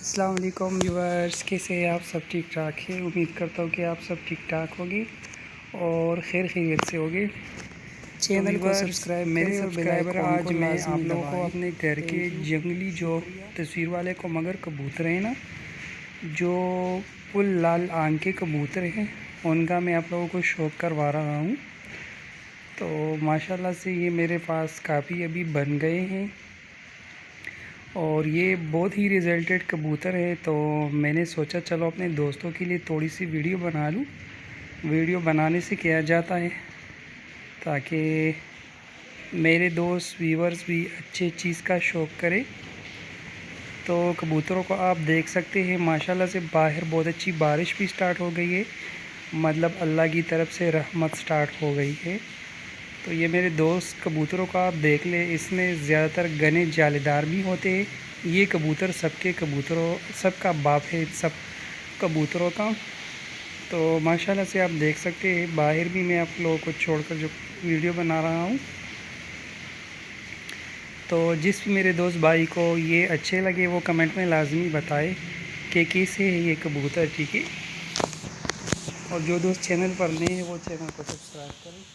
अस्सलाम वालेकुम व्यूअर्स, कैसे हैं आप? सब ठीक ठाक है। उम्मीद करता हूँ कि आप सब ठीक ठाक होंगे और खैर खैरियत से होंगे। चैनल को सब्सक्राइब मेरे करें और बेल सब्सक्राइबर, आइकन आज को मैं आप लाजमी लोगों को दबाएं। अपने घर के जंगली जो तस्वीर वाले को मगर कबूतर हैं ना, जो फुल लाल आंख के कबूतर हैं, उनका मैं आप लोगों को शौक करवा रहा हूँ। तो माशाल्लाह से ये मेरे पास काफ़ी अभी बन गए हैं और ये बहुत ही रिजल्टेड कबूतर है। तो मैंने सोचा चलो अपने दोस्तों के लिए थोड़ी सी वीडियो बना लूँ। वीडियो बनाने से क्या जाता है, ताकि मेरे दोस्त व्यूवर्स भी अच्छे चीज़ का शौक़ करें। तो कबूतरों को आप देख सकते हैं माशाल्लाह से बाहर बहुत अच्छी बारिश भी स्टार्ट हो गई है, मतलब अल्लाह की तरफ से रहमत स्टार्ट हो गई है। तो ये मेरे दोस्त कबूतरों का आप देख ले, इसमें ज़्यादातर घने जालीदार भी होते हैं। ये कबूतर सबके कबूतरों सबका बाप है, सब कबूतरों का। तो माशाल्लाह से आप देख सकते हैं बाहर भी मैं आप लोगों को छोड़कर जो वीडियो बना रहा हूँ। तो जिस भी मेरे दोस्त भाई को ये अच्छे लगे वो कमेंट में लाजमी बताए कि कैसे है ये कबूतर, ठीक है। और जो दोस्त चैनल पर नए हैं वो चैनल को सब्सक्राइब करें।